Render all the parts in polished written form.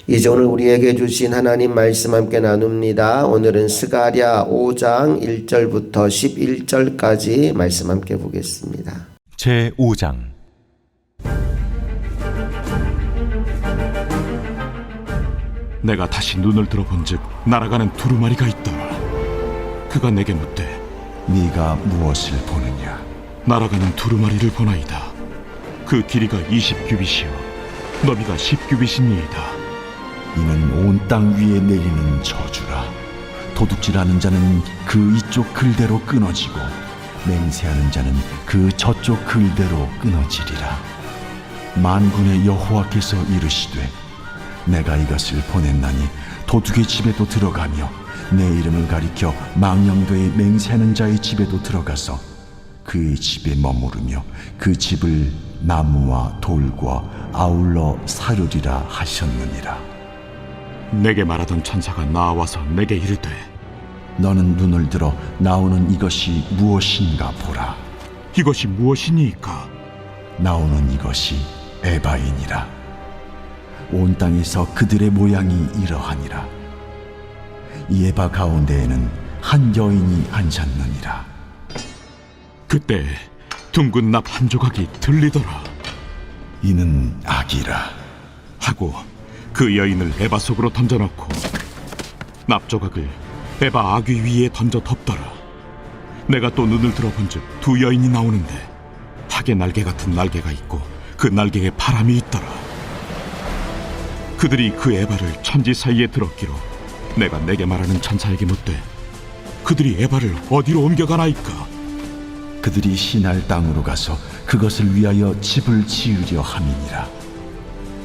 이제 오늘 우리에게 주신 하나님 말씀 함께 나눕니다. 오늘은 스가랴 5장 1절부터 11절까지 말씀 함께 보겠습니다. 제5장. 내가 다시 눈을 들어본즉 날아가는 두루마리가 있더라. 그가 내게 묻되 네가 무엇을 보느냐? 날아가는 두루마리를 보나이다. 그 길이가 20규빗이요 너비가 10규빗이니이다. 이는 온 땅 위에 내리는 저주라. 도둑질하는 자는 그 이쪽 글대로 끊어지고 맹세하는 자는 그 저쪽 글대로 끊어지리라. 만군의 여호와께서 이르시되 내가 이것을 보냈나니 도둑의 집에도 들어가며 내 이름을 가리켜 망령되이 맹세하는 자의 집에도 들어가서 그의 집에 머무르며 그 집을 나무와 돌과 아울러 사르리라 하셨느니라. 내게 말하던 천사가 나와서 내게 이르되 너는 눈을 들어 나오는 이것이 무엇인가 보라. 이것이 무엇이니까? 나오는 이것이 에바인이라. 온 땅에서 그들의 모양이 이러하니라. 이 에바 가운데에는 한 여인이 앉았느니라. 그때 둥근 납 한 조각이 들리더라. 이는 악이라 하고 그 여인을 에바 속으로 던져넣고 납 조각을 에바 아귀 위에 던져 덮더라. 내가 또 눈을 들어본즉 두 여인이 나오는데 하계 날개 같은 날개가 있고 그 날개에 바람이 있더라. 그들이 그 에바를 천지 사이에 들었기로 내가 내게 말하는 천사에게 묻되 그들이 에바를 어디로 옮겨가나이까? 그들이 시날 땅으로 가서 그것을 위하여 집을 지으려 함이니라.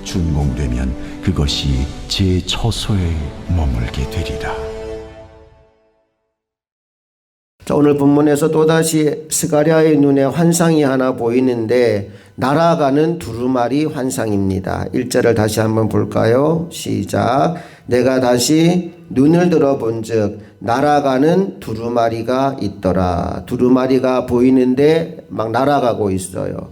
준공되면 그것이 제 처소에 머물게 되리라. 자, 오늘 본문에서 또다시 스가랴의 눈에 환상이 하나 보이는데 날아가는 두루마리 환상입니다. 1절을 다시 한번 볼까요? 시작. 내가 다시 눈을 들어본즉 날아가는 두루마리가 있더라. 두루마리가 보이는데 막 날아가고 있어요.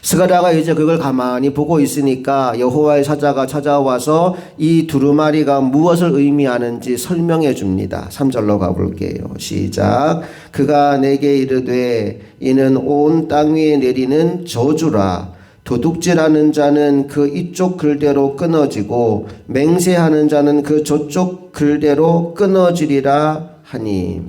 스가랴가 이제 그걸 가만히 보고 있으니까 여호와의 사자가 찾아와서 이 두루마리가 무엇을 의미하는지 설명해 줍니다. 3절로 가볼게요. 시작. 그가 내게 이르되 이는 온 땅 위에 내리는 저주라. 도둑질하는 자는 그 이쪽 글대로 끊어지고 맹세하는 자는 그 저쪽 글대로 끊어지리라 하니.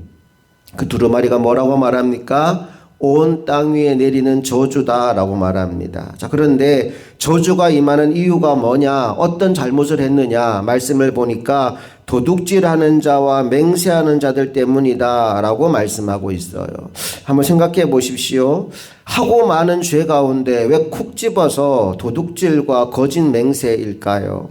그 두루마리가 뭐라고 말합니까? 온 땅 위에 내리는 저주다라고 말합니다. 자, 그런데 저주가 임하는 이유가 뭐냐? 어떤 잘못을 했느냐? 말씀을 보니까 도둑질하는 자와 맹세하는 자들 때문이다라고 말씀하고 있어요. 한번 생각해 보십시오. 하고 많은 죄 가운데 왜 콕 집어서 도둑질과 거짓 맹세일까요?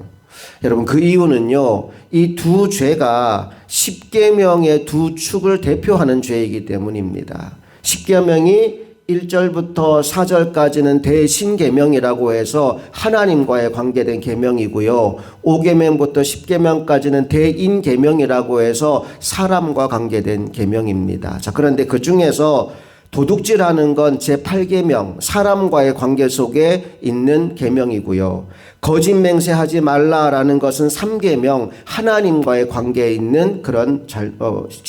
여러분, 그 이유는요, 이 두 죄가 십계명의 두 축을 대표하는 죄이기 때문입니다. 십계명이 1절부터 4절까지는 대신계명이라고 해서 하나님과의 관계된 계명이고요. 5계명부터 10계명까지는 대인계명이라고 해서 사람과 관계된 계명입니다. 자, 그런데 그 중에서 도둑질하는 건 제8계명, 사람과의 관계 속에 있는 계명이고요. 거짓 맹세하지 말라라는 것은 3계명, 하나님과의 관계에 있는 그런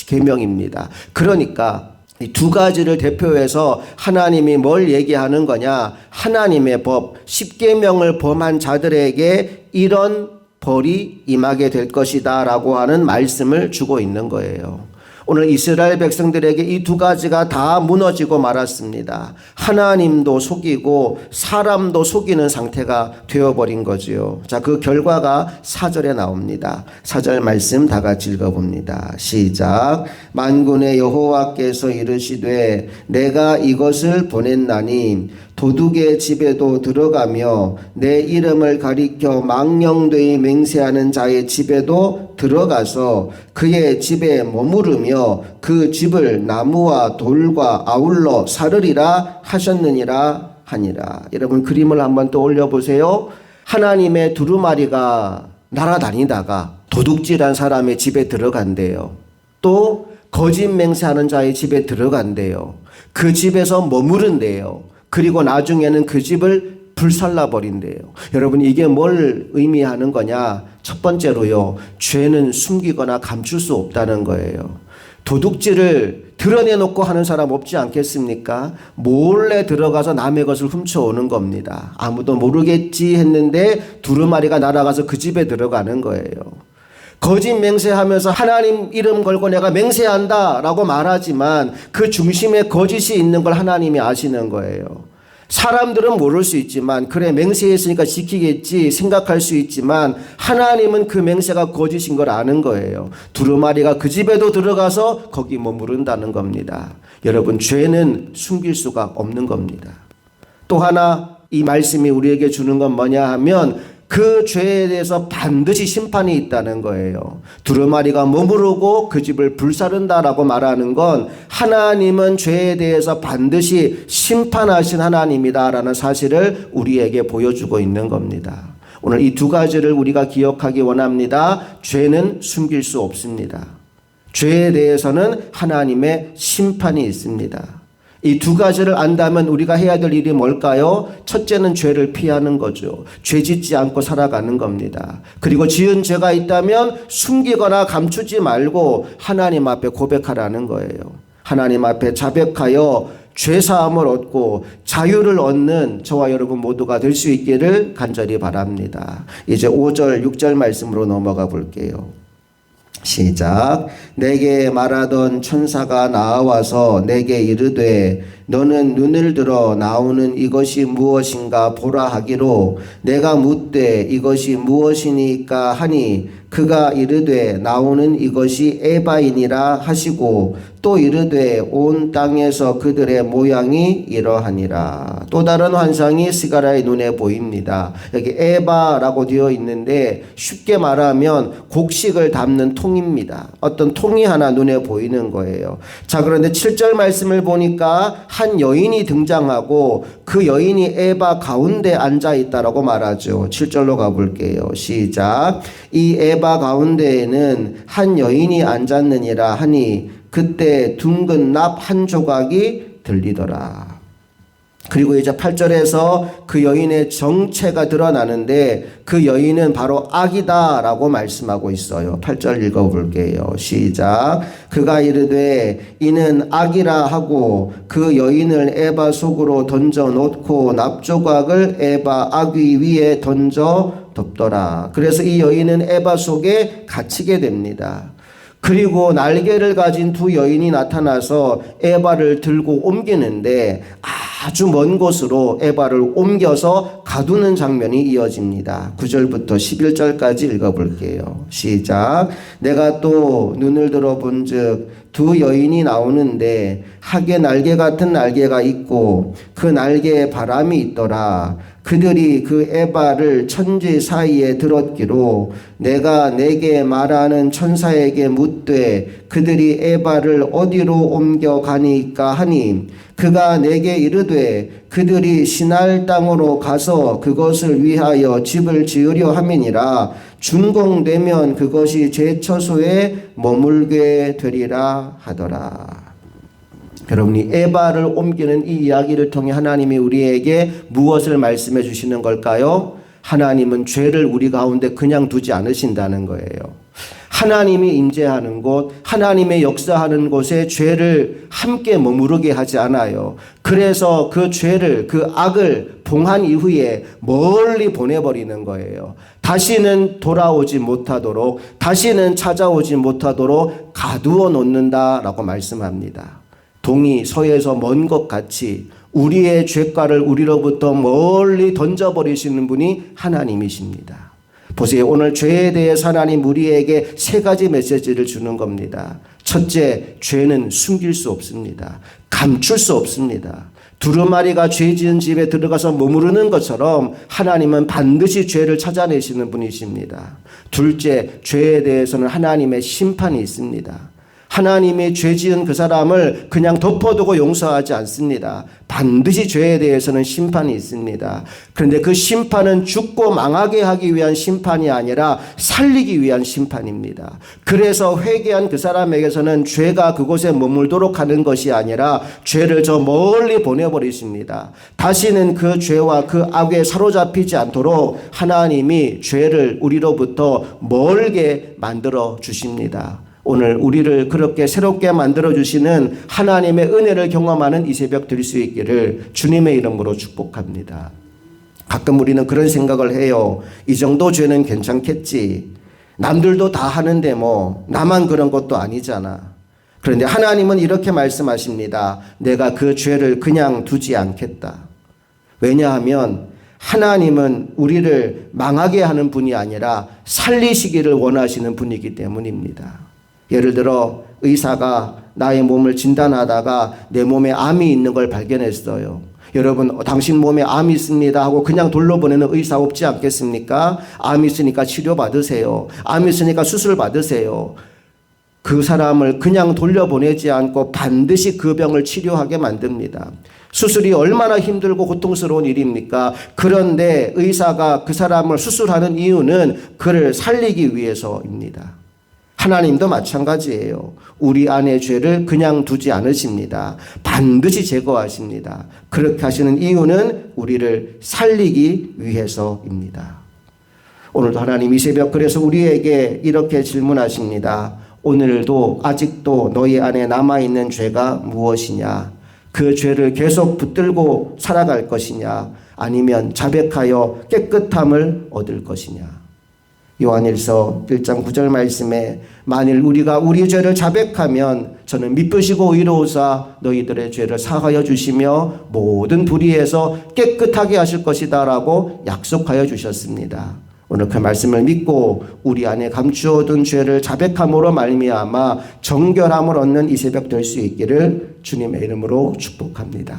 계명입니다. 그러니까 이 두 가지를 대표해서 하나님이 뭘 얘기하는 거냐? 하나님의 법, 십계명을 범한 자들에게 이런 벌이 임하게 될 것이다 라고 하는 말씀을 주고 있는 거예요. 오늘 이스라엘 백성들에게 이 두 가지가 다 무너지고 말았습니다. 하나님도 속이고 사람도 속이는 상태가 되어버린 거지요. 자, 그 결과가 4절에 나옵니다. 4절 말씀 다 같이 읽어봅니다. 시작. 만군의 여호와께서 이르시되 내가 이것을 보냈나니 도둑의 집에도 들어가며 내 이름을 가리켜 망령되이 맹세하는 자의 집에도 들어가서 그의 집에 머무르며 그 집을 나무와 돌과 아울러 사르리라 하셨느니라 하니라. 여러분, 그림을 한번 떠올려 보세요. 하나님의 두루마리가 날아다니다가 도둑질한 사람의 집에 들어간대요. 또 거짓 맹세하는 자의 집에 들어간대요. 그 집에서 머무른대요. 그리고 나중에는 그 집을 불살라 버린대요. 여러분, 이게 뭘 의미하는 거냐? 첫 번째로요, 죄는 숨기거나 감출 수 없다는 거예요. 도둑질을 드러내놓고 하는 사람 없지 않겠습니까? 몰래 들어가서 남의 것을 훔쳐오는 겁니다. 아무도 모르겠지 했는데 두루마리가 날아가서 그 집에 들어가는 거예요. 거짓 맹세하면서 하나님 이름 걸고 내가 맹세한다 라고 말하지만 그 중심에 거짓이 있는 걸 하나님이 아시는 거예요. 사람들은 모를 수 있지만 그래 맹세했으니까 지키겠지 생각할 수 있지만 하나님은 그 맹세가 거짓인 걸 아는 거예요. 두루마리가 그 집에도 들어가서 거기 머무른다는 겁니다. 여러분, 죄는 숨길 수가 없는 겁니다. 또 하나 이 말씀이 우리에게 주는 건 뭐냐 하면 그 죄에 대해서 반드시 심판이 있다는 거예요. 두루마리가 머무르고 그 집을 불사른다라고 말하는 건 하나님은 죄에 대해서 반드시 심판하신 하나님이다라는 사실을 우리에게 보여주고 있는 겁니다. 오늘 이 두 가지를 우리가 기억하기 원합니다. 죄는 숨길 수 없습니다. 죄에 대해서는 하나님의 심판이 있습니다. 이 두 가지를 안다면 우리가 해야 될 일이 뭘까요? 첫째는 죄를 피하는 거죠. 죄 짓지 않고 살아가는 겁니다. 그리고 지은 죄가 있다면 숨기거나 감추지 말고 하나님 앞에 고백하라는 거예요. 하나님 앞에 자백하여 죄사함을 얻고 자유를 얻는 저와 여러분 모두가 될 수 있기를 간절히 바랍니다. 이제 5절, 6절 말씀으로 넘어가 볼게요. 시작. 내게 말하던 천사가 나와서 내게 이르되 너는 눈을 들어 나오는 이것이 무엇인가 보라 하기로 내가 묻되 이것이 무엇이니까 하니 그가 이르되 나오는 이것이 에바이니라 하시고 또 이르되 온 땅에서 그들의 모양이 이러하니라. 또 다른 환상이 스가랴의 눈에 보입니다. 여기 에바라고 되어 있는데 쉽게 말하면 곡식을 담는 통입니다. 어떤 통이 하나 눈에 보이는 거예요. 자, 그런데 7절 말씀을 보니까 한 여인이 등장하고 그 여인이 에바 가운데 앉아 있다라고 말하죠. 7절로 가볼게요. 시작. 이 에바 가운데에는 한 여인이 앉았느니라 하니 그때 둥근 납 한 조각이 들리더라. 그리고 이제 8절에서 그 여인의 정체가 드러나는데 그 여인은 바로 악이다 라고 말씀하고 있어요. 8절 읽어볼게요. 시작. 그가 이르되 이는 악이라 하고 그 여인을 에바 속으로 던져 놓고 납조각을 에바 아귀 위에 던져 덮더라. 그래서 이 여인은 에바 속에 갇히게 됩니다. 그리고 날개를 가진 두 여인이 나타나서 에바를 들고 옮기는데 아주 먼 곳으로 에바를 옮겨서 가두는 장면이 이어집니다. 9절부터 11절까지 읽어볼게요. 시작. 내가 또 눈을 들어본 즉 두 여인이 나오는데 학의 날개 같은 날개가 있고 그 날개에 바람이 있더라. 그들이 그 에바를 천지 사이에 들었기로 내가 내게 말하는 천사에게 묻되 그들이 에바를 어디로 옮겨가니까 하니 그가 내게 이르되 그들이 시날 땅으로 가서 그것을 위하여 집을 지으려 함이니라. 준공되면 그것이 제 처소에 머물게 되리라 하더라. 여러분이 에바를 옮기는 이 이야기를 통해 하나님이 우리에게 무엇을 말씀해 주시는 걸까요? 하나님은 죄를 우리 가운데 그냥 두지 않으신다는 거예요. 하나님이 임재하는 곳, 하나님의 역사하는 곳에 죄를 함께 머무르게 하지 않아요. 그래서 그 죄를, 그 악을 봉한 이후에 멀리 보내버리는 거예요. 다시는 돌아오지 못하도록, 다시는 찾아오지 못하도록 가두어 놓는다라고 말씀합니다. 동이 서에서 먼 것 같이 우리의 죄가를 우리로부터 멀리 던져버리시는 분이 하나님이십니다. 보세요. 오늘 죄에 대해서 하나님 우리에게 세 가지 메시지를 주는 겁니다. 첫째, 죄는 숨길 수 없습니다. 감출 수 없습니다. 두루마리가 죄 지은 집에 들어가서 머무르는 것처럼 하나님은 반드시 죄를 찾아내시는 분이십니다. 둘째, 죄에 대해서는 하나님의 심판이 있습니다. 하나님이 죄 지은 그 사람을 그냥 덮어두고 용서하지 않습니다. 반드시 죄에 대해서는 심판이 있습니다. 그런데 그 심판은 죽고 망하게 하기 위한 심판이 아니라 살리기 위한 심판입니다. 그래서 회개한 그 사람에게서는 죄가 그곳에 머물도록 하는 것이 아니라 죄를 저 멀리 보내버리십니다. 다시는 그 죄와 그 악에 사로잡히지 않도록 하나님이 죄를 우리로부터 멀게 만들어 주십니다. 오늘 우리를 그렇게 새롭게 만들어주시는 하나님의 은혜를 경험하는 이 새벽 될 수 있기를 주님의 이름으로 축복합니다. 가끔 우리는 그런 생각을 해요. 이 정도 죄는 괜찮겠지. 남들도 다 하는데 뭐 나만 그런 것도 아니잖아. 그런데 하나님은 이렇게 말씀하십니다. 내가 그 죄를 그냥 두지 않겠다. 왜냐하면 하나님은 우리를 망하게 하는 분이 아니라 살리시기를 원하시는 분이기 때문입니다. 예를 들어 의사가 나의 몸을 진단하다가 내 몸에 암이 있는 걸 발견했어요. 여러분, 당신 몸에 암이 있습니다 하고 그냥 돌려보내는 의사 없지 않겠습니까? 암이 있으니까 치료받으세요. 암이 있으니까 수술 받으세요. 그 사람을 그냥 돌려보내지 않고 반드시 그 병을 치료하게 만듭니다. 수술이 얼마나 힘들고 고통스러운 일입니까? 그런데 의사가 그 사람을 수술하는 이유는 그를 살리기 위해서입니다. 하나님도 마찬가지예요. 우리 안의 죄를 그냥 두지 않으십니다. 반드시 제거하십니다. 그렇게 하시는 이유는 우리를 살리기 위해서입니다. 오늘도 하나님 이 새벽 그래서 우리에게 이렇게 질문하십니다. 오늘도 아직도 너희 안에 남아있는 죄가 무엇이냐? 그 죄를 계속 붙들고 살아갈 것이냐? 아니면 자백하여 깨끗함을 얻을 것이냐? 요한일서 1장 9절 말씀에 만일 우리가 우리 죄를 자백하면 저는 미쁘시고 의로우사 너희들의 죄를 사하여 주시며 모든 불의에서 깨끗하게 하실 것이다 라고 약속하여 주셨습니다. 오늘 그 말씀을 믿고 우리 안에 감추어둔 죄를 자백함으로 말미암아 정결함을 얻는 이 새벽 될 수 있기를 주님의 이름으로 축복합니다.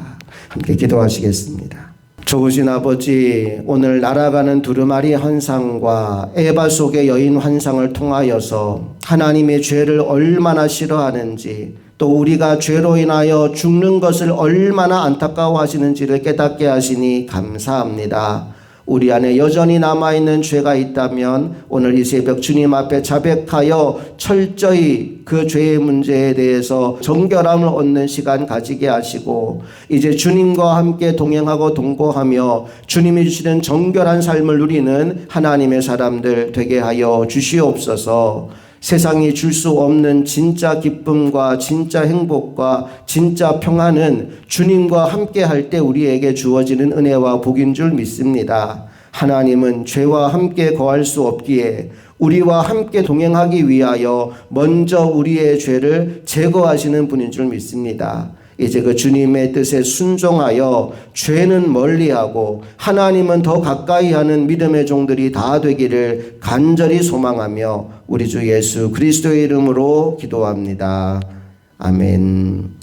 함께 기도하시겠습니다. 좋으신 아버지, 오늘 날아가는 두루마리 환상과 에바 속의 여인 환상을 통하여서 하나님의 죄를 얼마나 싫어하는지, 또 우리가 죄로 인하여 죽는 것을 얼마나 안타까워하시는지를 깨닫게 하시니 감사합니다. 우리 안에 여전히 남아있는 죄가 있다면 오늘 이 새벽 주님 앞에 자백하여 철저히 그 죄의 문제에 대해서 정결함을 얻는 시간 가지게 하시고 이제 주님과 함께 동행하고 동거하며 주님이 주시는 정결한 삶을 누리는 하나님의 사람들 되게 하여 주시옵소서. 세상이 줄 수 없는 진짜 기쁨과 진짜 행복과 진짜 평안은 주님과 함께 할 때 우리에게 주어지는 은혜와 복인 줄 믿습니다. 하나님은 죄와 함께 거할 수 없기에 우리와 함께 동행하기 위하여 먼저 우리의 죄를 제거하시는 분인 줄 믿습니다. 이제 그 주님의 뜻에 순종하여 죄는 멀리하고 하나님은 더 가까이 하는 믿음의 종들이 다 되기를 간절히 소망하며 우리 주 예수 그리스도의 이름으로 기도합니다. 아멘.